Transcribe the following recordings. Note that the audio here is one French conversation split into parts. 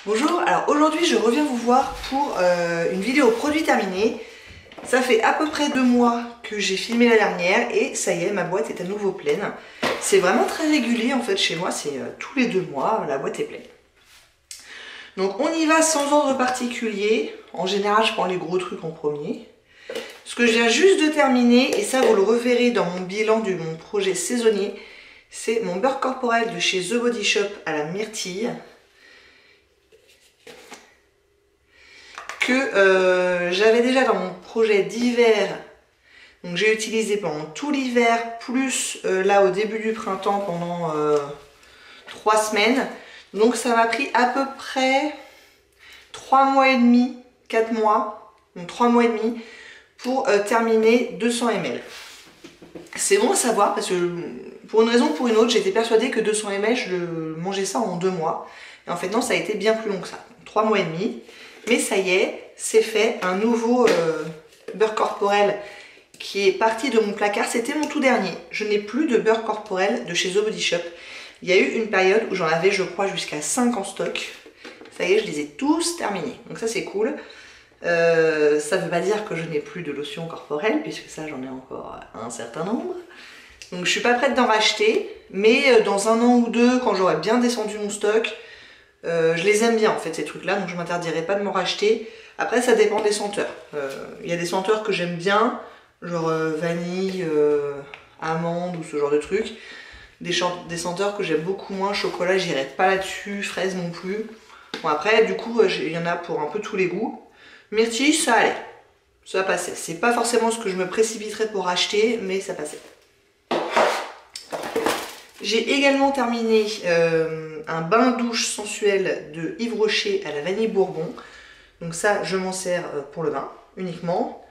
Bonjour, alors aujourd'hui je reviens vous voir pour une vidéo produit terminé. Ça fait à peu près 2 mois que j'ai filmé la dernière et ça y est, ma boîte est à nouveau pleine. C'est vraiment très régulier en fait chez moi, c'est tous les 2 mois la boîte est pleine. Donc on y va sans ordre particulier, en général je prends les gros trucs en premier. Ce que je viens juste de terminer, et ça vous le reverrez dans mon bilan de mon projet saisonnier, c'est mon beurre corporel de chez The Body Shop à la myrtille. Que j'avais déjà dans mon projet d'hiver, donc j'ai utilisé pendant tout l'hiver, plus là au début du printemps pendant 3 semaines. Donc ça m'a pris à peu près 3 mois et demi, 4 mois, donc 3 mois et demi pour terminer 200 ml. C'est bon à savoir parce que pour une raison ou pour une autre, j'étais persuadée que 200 ml, je mangeais ça en 2 mois. Et en fait non, ça a été bien plus long que ça, 3 mois et demi. Mais ça y est, c'est fait, un nouveau beurre corporel qui est parti de mon placard. C'était mon tout dernier. Je n'ai plus de beurre corporel de chez The Body Shop. Il y a eu une période où j'en avais, je crois, jusqu'à 5 en stock. Ça y est, je les ai tous terminés. Donc ça, c'est cool. Ça ne veut pas dire que je n'ai plus de lotion corporelle, puisque ça, j'en ai encore un certain nombre. Donc je ne suis pas prête d'en racheter. Mais dans 1 an ou 2, quand j'aurai bien descendu mon stock, je les aime bien en fait ces trucs là, donc je m'interdirai pas de m'en racheter. Après ça dépend des senteurs. Il y a des senteurs que j'aime bien, genre vanille, amande ou ce genre de trucs. Des senteurs que j'aime beaucoup moins, chocolat j'irai pas là-dessus, fraise non plus. Bon après du coup il y en a pour un peu tous les goûts. Myrtille ça allait, ça passait. C'est pas forcément ce que je me précipiterais pour acheter, mais ça passait. J'ai également terminé un bain douche sensuel de Yves Rocher à la vanille bourbon. Donc ça, je m'en sers pour le bain uniquement.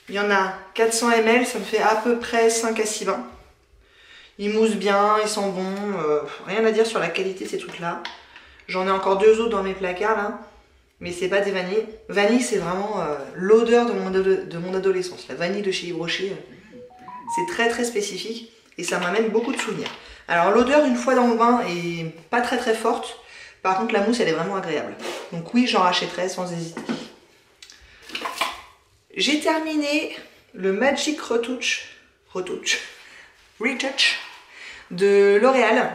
Il y en a 400 ml, ça me fait à peu près 5 à 6 bains. Il mousse bien, il sent bon, rien à dire sur la qualité de ces trucs-là. J'en ai encore 2 autres dans mes placards là, mais c'est pas des vanilles. Vanille, c'est vraiment l'odeur de mon adolescence. La vanille de chez Yves Rocher, c'est très très spécifique et ça m'amène beaucoup de souvenirs. Alors l'odeur une fois dans le bain est pas très très forte, par contre la mousse elle est vraiment agréable. Donc oui, j'en rachèterai sans hésiter. J'ai terminé le Magic Retouch de L'Oréal.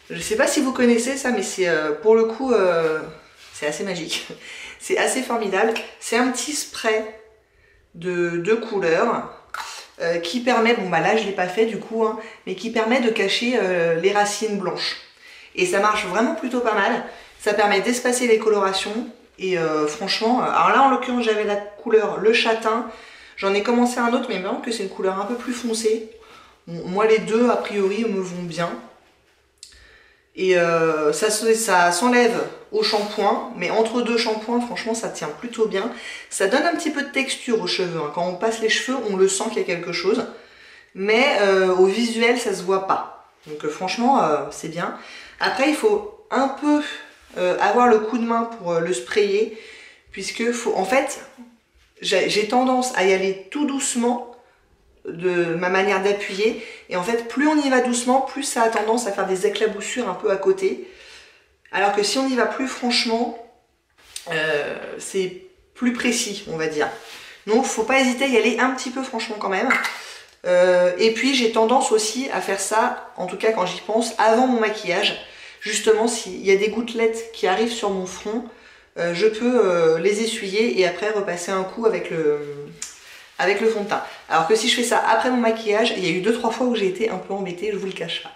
Je sais pas si vous connaissez ça, mais c'est pour le coup c'est assez magique. C'est assez formidable. C'est un petit spray de couleurs. Qui permet, bon bah là je l'ai pas fait du coup, hein, mais qui permet de cacher les racines blanches. Et ça marche vraiment plutôt pas mal. Ça permet d'espacer les colorations. Et franchement, alors là en l'occurrence j'avais la couleur le châtain. J'en ai commencé un autre, mais maintenant que c'est une couleur un peu plus foncée. Bon, moi les deux a priori me vont bien. Et ça s'enlève au shampoing, mais entre 2 shampoings, franchement, ça tient plutôt bien. Ça donne un petit peu de texture aux cheveux. Hein. Quand on passe les cheveux, on le sent qu'il y a quelque chose. Mais au visuel, ça se voit pas. Donc franchement, c'est bien. Après, il faut un peu avoir le coup de main pour le sprayer. Puisque, en fait, j'ai tendance à y aller tout doucement de ma manière d'appuyer, et en fait plus on y va doucement, plus ça a tendance à faire des éclaboussures un peu à côté, alors que si on y va plus franchement, c'est plus précis on va dire. Donc faut pas hésiter à y aller un petit peu franchement quand même. Et puis j'ai tendance aussi à faire ça, en tout cas quand j'y pense, avant mon maquillage. Justement s'il y a des gouttelettes qui arrivent sur mon front, je peux les essuyer et après repasser un coup avec le fond de teint. Alors que si je fais ça après mon maquillage, il y a eu 2-3 fois où j'ai été un peu embêtée, je vous le cache pas.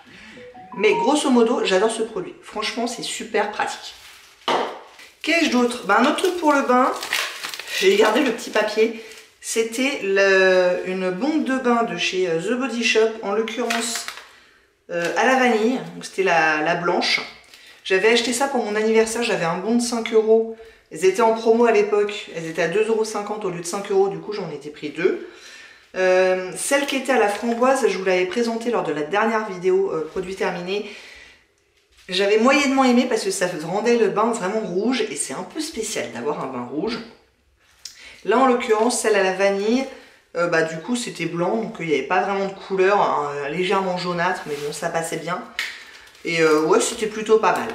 Mais grosso modo, j'adore ce produit. Franchement, c'est super pratique. Qu'ai-je d'autre? Un autre truc pour le bain, j'ai gardé le petit papier. C'était une bombe de bain de chez The Body Shop, en l'occurrence à la vanille. C'était la blanche. J'avais acheté ça pour mon anniversaire, j'avais un bon de 5 €. Elles étaient en promo à l'époque, elles étaient à 2,50 € au lieu de 5 €, du coup j'en ai été pris 2. Celle qui était à la framboise, je vous l'avais présentée lors de la dernière vidéo produit terminé. J'avais moyennement aimé parce que ça rendait le bain vraiment rouge et c'est un peu spécial d'avoir un bain rouge. Là en l'occurrence, celle à la vanille, du coup c'était blanc, donc il n'y avait pas vraiment de couleur, hein, légèrement jaunâtre, mais bon ça passait bien. Et ouais, c'était plutôt pas mal.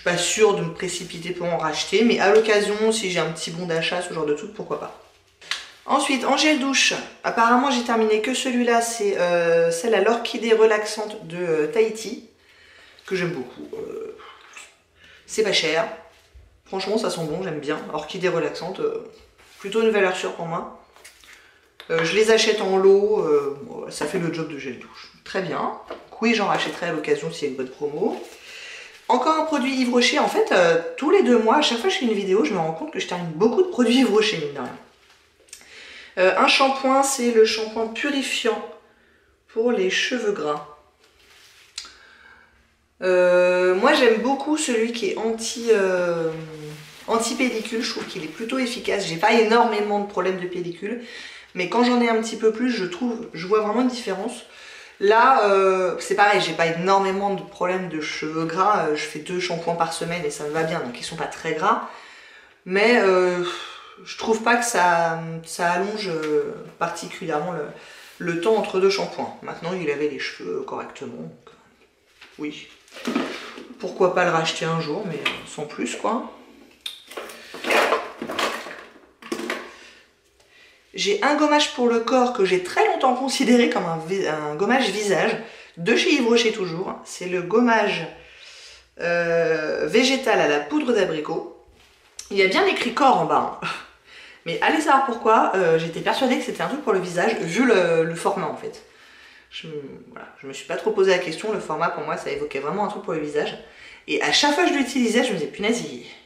suis pas sûre de me précipiter pour en racheter, mais à l'occasion, si j'ai un petit bon d'achat, ce genre de truc, pourquoi pas. Ensuite, en gel douche, apparemment j'ai terminé que celui-là, c'est celle à l'orchidée relaxante de Tahiti, que j'aime beaucoup. C'est pas cher, franchement ça sent bon, j'aime bien. Orchidée relaxante, plutôt une valeur sûre pour moi. Je les achète en lot, ça fait le job de gel douche. Très bien. Donc oui, j'en rachèterai à l'occasion s'il y a une bonne promo. Encore un produit Yves Rocher. En fait, tous les 2 mois, à chaque fois que je fais une vidéo, je me rends compte que je termine beaucoup de produits Yves Rocher, mine de rien. Un shampoing, c'est le shampoing purifiant pour les cheveux gras. Moi, j'aime beaucoup celui qui est anti-pellicule. Je trouve qu'il est plutôt efficace. J'ai pas énormément de problèmes de pellicule. Mais quand j'en ai un petit peu plus, je vois vraiment une différence. Là, c'est pareil, j'ai pas énormément de problèmes de cheveux gras. Je fais 2 shampoings par semaine et ça me va bien, donc ils sont pas très gras. Mais je trouve pas que ça allonge particulièrement le temps entre 2 shampoings. Maintenant, il avait les cheveux correctement, donc oui. Pourquoi pas le racheter un jour, mais sans plus, quoi. J'ai un gommage pour le corps que j'ai très longtemps considéré comme un gommage visage, de chez Yves Rocher toujours. C'est le gommage végétal à la poudre d'abricot. Il y a bien écrit corps en bas, hein. Mais allez savoir pourquoi, j'étais persuadée que c'était un truc pour le visage, vu le format en fait. Voilà, je me suis pas trop posé la question, le format pour moi ça évoquait vraiment un truc pour le visage. Et à chaque fois que je l'utilisais, je me disais punaise,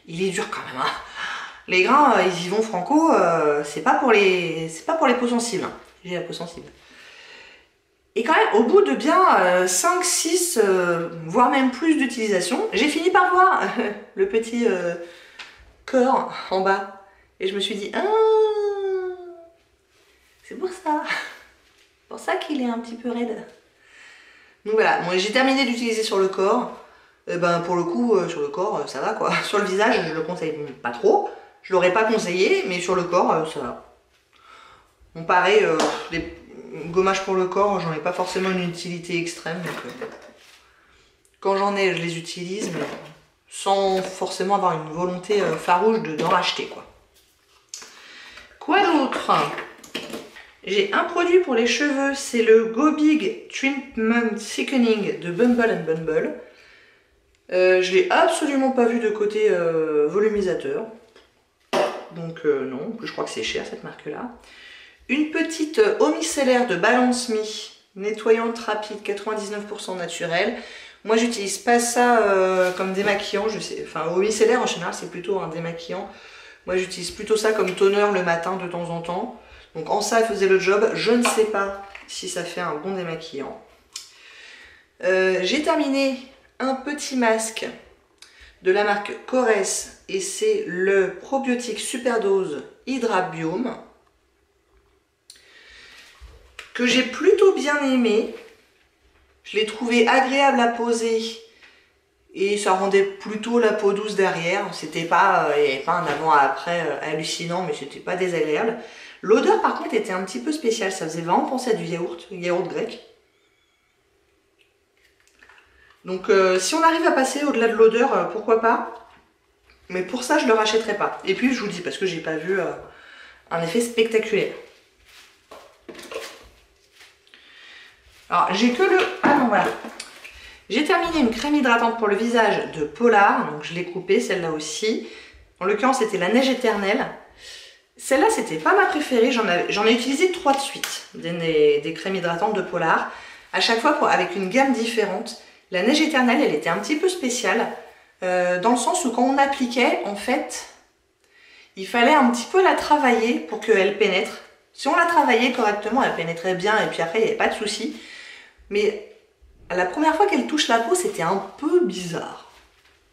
il est dur quand même, hein. Les grains, ils y vont franco, c'est pas pour les peaux sensibles, hein. J'ai la peau sensible. Et quand même, au bout de bien 5, 6, voire même plus d'utilisation, j'ai fini par voir le petit corps en bas. Et je me suis dit, ah, c'est pour ça. C'est pour ça qu'il est un petit peu raide. Donc voilà, bon, j'ai terminé d'utiliser sur le corps. Et ben pour le coup, sur le corps, ça va quoi. Sur le visage, je le conseille pas trop. Je l'aurais pas conseillé, mais sur le corps, ça va. Bon, pareil, les gommages pour le corps, j'en ai pas forcément une utilité extrême. Donc, quand j'en ai, je les utilise, mais sans forcément avoir une volonté farouche d'en racheter, quoi. Quoi d'autre? J'ai un produit pour les cheveux, c'est le Go Big Treatment Thickening de Bumble & Bumble. Je l'ai absolument pas vu de côté volumisateur. Donc non, je crois que c'est cher cette marque-là. Une petite eau micellaire de Balance Me, nettoyante rapide, 99% naturelle. Moi j'utilise pas ça comme démaquillant, je sais. Enfin, eau micellaire en général c'est plutôt un démaquillant. Moi j'utilise plutôt ça comme toner le matin de temps en temps. Donc en ça elle faisait le job. Je ne sais pas si ça fait un bon démaquillant. J'ai terminé un petit masque de la marque Corès et c'est le probiotique Superdose Hydrabiome que j'ai plutôt bien aimé. Je l'ai trouvé agréable à poser et ça rendait plutôt la peau douce derrière. C'était pas, il n'y avait pas un avant-après hallucinant, mais c'était pas désagréable. L'odeur par contre était un petit peu spéciale, ça faisait vraiment penser à du yaourt grec. Donc si on arrive à passer au-delà de l'odeur, pourquoi pas. Mais pour ça, je ne le rachèterai pas. Et puis je vous le dis, parce que j'ai pas vu un effet spectaculaire. Alors j'ai que le... Ah non, voilà. J'ai terminé une crème hydratante pour le visage de Polar. Donc je l'ai coupée, celle-là aussi. En l'occurrence, c'était la neige éternelle. Celle-là, c'était pas ma préférée. J'en ai utilisé 3 de suite. Des crèmes hydratantes de Polar. À chaque fois, avec une gamme différente. La neige éternelle, elle était un petit peu spéciale. Dans le sens où quand on appliquait, en fait, il fallait un petit peu la travailler pour qu'elle pénètre. Si on la travaillait correctement, elle pénétrait bien et puis après, il n'y avait pas de souci. Mais la première fois qu'elle touche la peau, c'était un peu bizarre.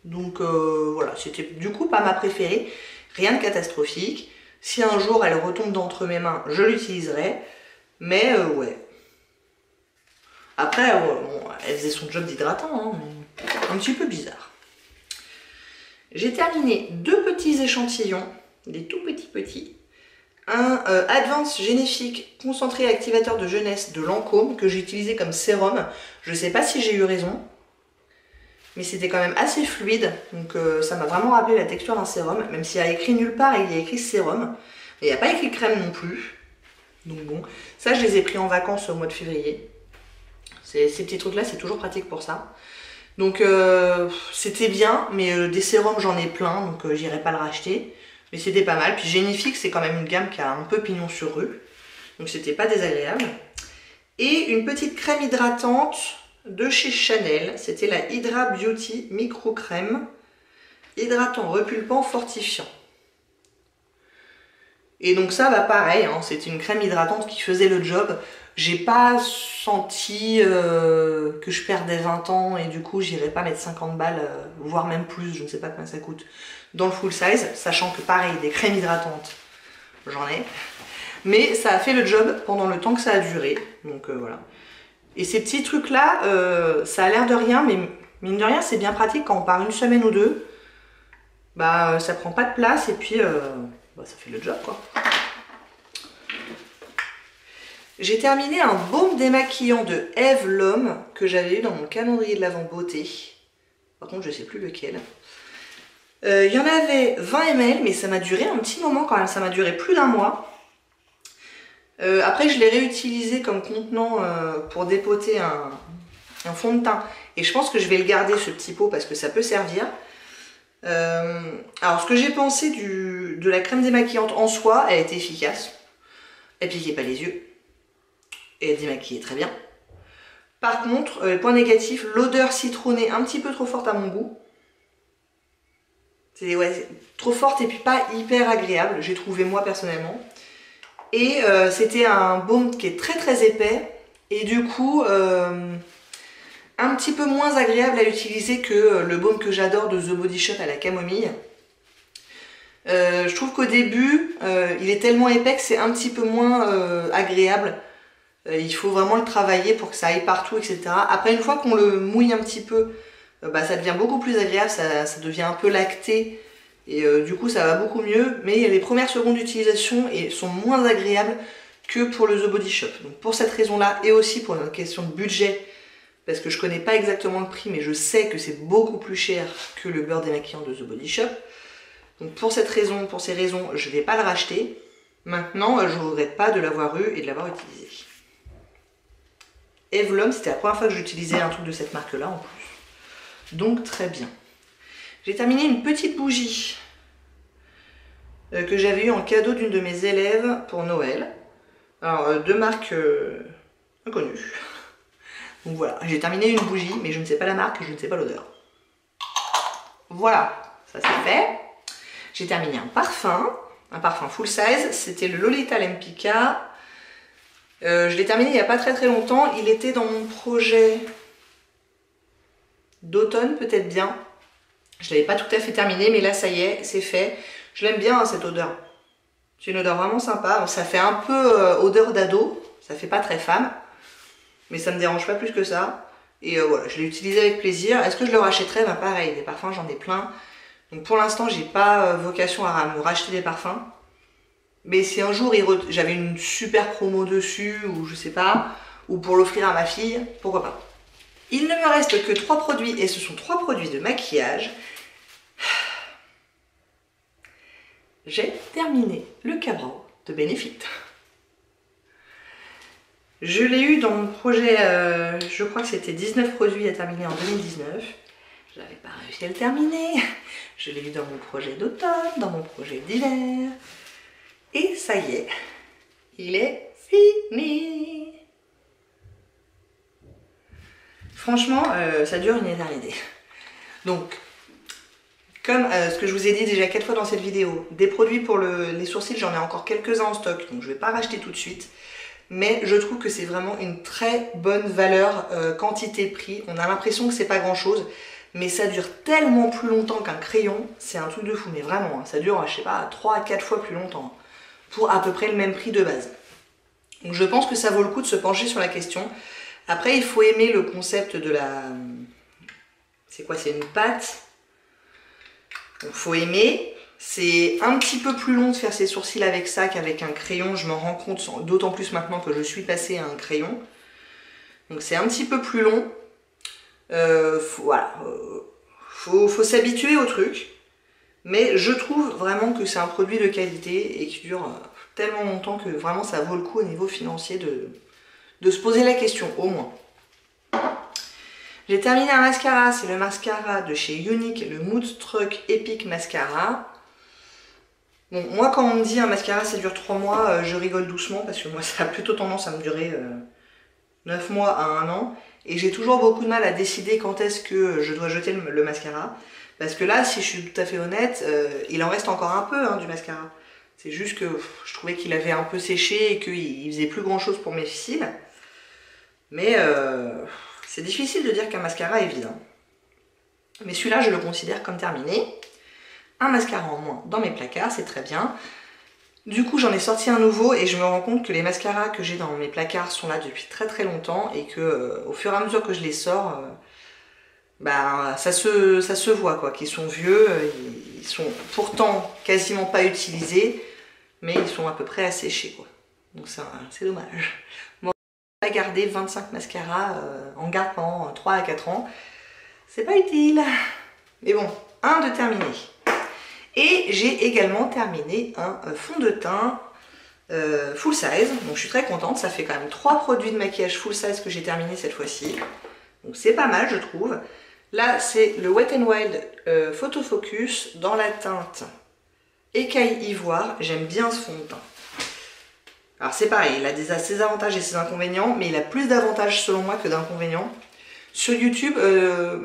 Donc voilà, c'était du coup pas ma préférée. Rien de catastrophique. Si un jour elle retombe d'entre mes mains, je l'utiliserai. Mais ouais. Après, bon, elle faisait son job d'hydratant, hein, mais un petit peu bizarre. J'ai terminé 2 petits échantillons, des tout petits. Un Advanced Génifique concentré activateur de jeunesse de Lancôme que j'ai utilisé comme sérum. Je ne sais pas si j'ai eu raison. mais c'était quand même assez fluide, donc ça m'a vraiment rappelé la texture d'un sérum, même s'il y a écrit nulle part, il y a écrit sérum, et il n'y a pas écrit crème non plus. Donc bon, ça je les ai pris en vacances au mois de février. Ces petits trucs là, c'est toujours pratique pour ça. Donc c'était bien, mais des sérums j'en ai plein, donc j'irai pas le racheter. Mais c'était pas mal. Puis Génifix, c'est quand même une gamme qui a un peu pignon sur rue, donc c'était pas désagréable. Et une petite crème hydratante de chez Chanel, c'était la Hydra Beauty Micro Crème, hydratant, repulpant, fortifiant. Et donc ça, bah pareil, hein, c'était une crème hydratante qui faisait le job. J'ai pas senti que je perdais 20 ans et du coup j'irais pas mettre 50 balles, voire même plus, je ne sais pas combien ça coûte, dans le full size, sachant que pareil, des crèmes hydratantes, j'en ai. Mais ça a fait le job pendant le temps que ça a duré, donc voilà. Et ces petits trucs là, ça a l'air de rien, mais mine de rien c'est bien pratique quand on part une semaine ou deux. Bah ça prend pas de place et puis bah, ça fait le job quoi. J'ai terminé un baume démaquillant de Eve L'Homme que j'avais eu dans mon calendrier de l'Avent beauté. Par contre je sais plus lequel. Il y en avait 20 ml mais ça m'a duré un petit moment quand même, ça m'a duré plus d'un mois. Après je l'ai réutilisé comme contenant pour dépoter un fond de teint. Et je pense que je vais le garder ce petit pot parce que ça peut servir. Alors ce que j'ai pensé de la crème démaquillante en soi, elle était efficace. Elle piquait pas les yeux. Et elle démaquillait très bien. Par contre, point négatif, l'odeur citronnée un petit peu trop forte à mon goût. C'est ouais, trop forte et puis pas hyper agréable, j'ai trouvé moi personnellement. Et c'était un baume qui est très très épais et du coup un petit peu moins agréable à utiliser que le baume que j'adore de The Body Shop à la camomille. Je trouve qu'au début il est tellement épais que c'est un petit peu moins agréable. Il faut vraiment le travailler pour que ça aille partout, etc. Après une fois qu'on le mouille un petit peu, bah, ça devient beaucoup plus agréable, ça devient un peu lacté. Et du coup ça va beaucoup mieux, mais les premières secondes d'utilisation sont moins agréables que pour le The Body Shop. Donc pour cette raison là, et aussi pour une question de budget, parce que je connais pas exactement le prix, mais je sais que c'est beaucoup plus cher que le beurre démaquillant de The Body Shop. Donc pour ces raisons, je vais pas le racheter. Maintenant, je regrette pas de l'avoir eu et de l'avoir utilisé. Eve L'Homme, c'était la première fois que j'utilisais un truc de cette marque là en plus. Donc très bien. J'ai terminé une petite bougie que j'avais eu en cadeau d'une de mes élèves pour Noël. Alors, de marques inconnues. Donc voilà, j'ai terminé une bougie, mais je ne sais pas la marque, je ne sais pas l'odeur. Voilà, ça c'est fait. J'ai terminé un parfum full size, c'était le Lolita Lempicka. Je l'ai terminé il n'y a pas très longtemps, il était dans mon projet d'automne peut-être bien. Je ne l'avais pas tout à fait terminé, mais là ça y est, c'est fait. Je l'aime bien hein, cette odeur. C'est une odeur vraiment sympa. Ça fait un peu odeur d'ado, ça fait pas très femme, mais ça me dérange pas plus que ça. Et voilà, je l'ai utilisé avec plaisir. Est-ce que je le rachèterai? Ben pareil, des parfums j'en ai plein. Donc pour l'instant j'ai pas vocation à me racheter des parfums. Mais si un jour j'avais une super promo dessus, ou je sais pas, ou pour l'offrir à ma fille, pourquoi pas. Il ne me reste que 3 produits, et ce sont 3 produits de maquillage. J'ai terminé le Cabral de Benefit. Je l'ai eu dans mon projet, je crois que c'était 19 produits à terminer en 2019. Je n'avais pas réussi à le terminer. Je l'ai eu dans mon projet d'automne, dans mon projet d'hiver. Et ça y est, il est fini. Franchement, ça dure une éternité. Donc, comme ce que je vous ai dit déjà 4 fois dans cette vidéo, des produits pour les sourcils, j'en ai encore quelques-uns en stock, donc je ne vais pas racheter tout de suite. Mais je trouve que c'est vraiment une très bonne valeur quantité-prix. On a l'impression que c'est pas grand-chose, mais ça dure tellement plus longtemps qu'un crayon, c'est un truc de fou. Mais vraiment, hein, ça dure, je sais pas, 3 à 4 fois plus longtemps, pour à peu près le même prix de base. Donc je pense que ça vaut le coup de se pencher sur la question. Après, il faut aimer le concept de la... C'est quoi? C'est une pâte. Donc faut aimer. C'est un petit peu plus long de faire ses sourcils avec ça qu'avec un crayon. Je m'en rends compte, d'autant plus maintenant que je suis passée à un crayon. Donc c'est un petit peu plus long. Voilà. faut s'habituer au truc. Mais je trouve vraiment que c'est un produit de qualité et qui dure tellement longtemps que vraiment ça vaut le coup au niveau financier de se poser la question, au moins. J'ai terminé un mascara, c'est le mascara de chez Younique, le Moodstruck Epic Mascara. Bon, moi quand on me dit un mascara ça dure 3 mois, je rigole doucement parce que moi ça a plutôt tendance à me durer 9 mois à 1 an. Et j'ai toujours beaucoup de mal à décider quand est-ce que je dois jeter le mascara. Parce que là, si je suis tout à fait honnête, il en reste encore un peu hein, du mascara. C'est juste que je trouvais qu'il avait un peu séché et qu'il faisait plus grand chose pour mes cils. Mais c'est difficile de dire qu'un mascara est vide. Hein. Mais celui-là, je le considère comme terminé. Un mascara en moins dans mes placards, c'est très bien. Du coup, j'en ai sorti un nouveau et je me rends compte que les mascaras que j'ai dans mes placards sont là depuis très très longtemps et que au fur et à mesure que je les sors, bah, ça se voit quoi, qu'ils sont vieux, ils sont pourtant quasiment pas utilisés, mais ils sont à peu près asséchés quoi. Donc c'est dommage. Bon, on va pas garder 25 mascaras en gardant 3 à 4 ans, c'est pas utile. Mais bon, un de terminé. Et j'ai également terminé un fond de teint full size, donc je suis très contente, ça fait quand même 3 produits de maquillage full size que j'ai terminé cette fois-ci. Donc c'est pas mal je trouve. Là, c'est le Wet n Wild Photo Focus dans la teinte écaille ivoire. J'aime bien ce fond de teint. Alors c'est pareil, il a ses avantages et ses inconvénients, mais il a plus d'avantages selon moi que d'inconvénients. Sur YouTube,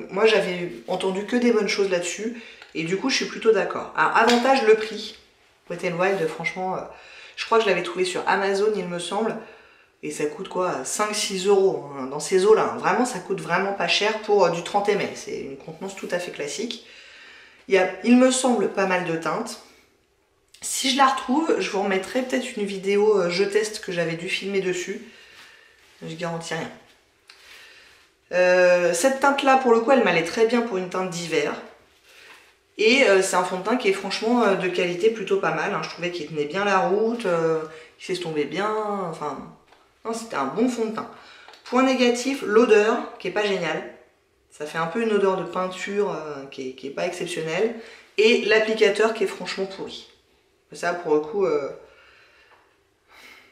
moi j'avais entendu que des bonnes choses là-dessus, et du coup je suis plutôt d'accord. Alors avantage, le prix. Wet n Wild, franchement, je crois que je l'avais trouvé sur Amazon, il me semble. Et ça coûte quoi, 5-6 € hein, dans ces eaux-là. Vraiment, ça coûte vraiment pas cher pour du 30 ml. C'est une contenance tout à fait classique. Il me semble, pas mal de teintes. Si je la retrouve, je vous remettrai peut-être une vidéo je teste que j'avais dû filmer dessus. Je garantis rien. Cette teinte-là, pour le coup, elle m'allait très bien pour une teinte d'hiver. Et c'est un fond de teint qui est franchement de qualité plutôt pas mal. Hein. Je trouvais qu'il tenait bien la route, il s'estompait bien, enfin... C'était un bon fond de teint. Point négatif, l'odeur qui est pas géniale. Ça fait un peu une odeur de peinture qui est pas exceptionnelle. Et l'applicateur qui est franchement pourri. Ça pour le coup,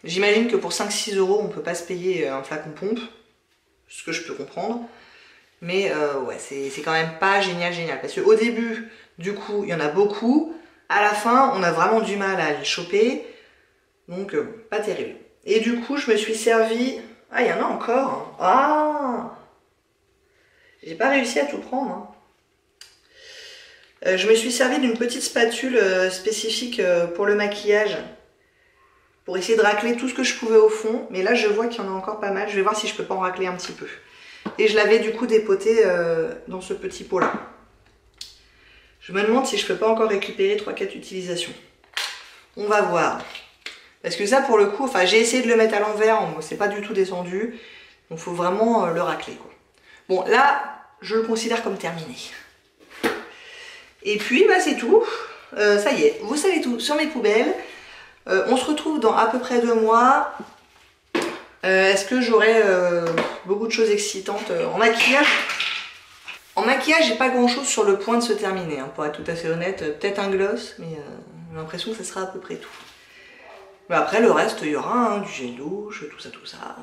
j'imagine que pour 5-6 € on peut pas se payer un flacon pompe. Ce que je peux comprendre. Mais ouais, c'est quand même pas génial. Parce qu'au début, du coup, il y en a beaucoup. À la fin, on a vraiment du mal à les choper. Donc, pas terrible. Et du coup, je me suis servi... Ah, il y en a encore. Hein. Ah, j'ai pas réussi à tout prendre. Hein. Je me suis servi d'une petite spatule spécifique pour le maquillage. Pour essayer de racler tout ce que je pouvais au fond. Mais là, je vois qu'il y en a encore pas mal. Je vais voir si je peux pas en racler un petit peu. Et je l'avais du coup dépoté dans ce petit pot-là. Je me demande si je peux pas encore récupérer 3-4 utilisations. On va voir. Parce que ça, pour le coup, enfin, j'ai essayé de le mettre à l'envers, c'est pas du tout descendu. Donc, il faut vraiment le racler, quoi. Bon, là, je le considère comme terminé. Et puis, bah, c'est tout. Ça y est, vous savez tout sur mes poubelles. On se retrouve dans à peu près 2 mois. Est-ce que j'aurai beaucoup de choses excitantes en maquillage? En maquillage, j'ai pas grand-chose sur le point de se terminer. Hein, pour être tout à fait honnête, peut-être un gloss, mais j'ai l'impression que ça sera à peu près tout. Mais après le reste, il y aura hein, du gel douche, tout ça.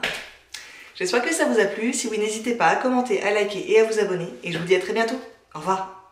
J'espère que ça vous a plu. Si oui, n'hésitez pas à commenter, à liker et à vous abonner. Et je vous dis à très bientôt. Au revoir.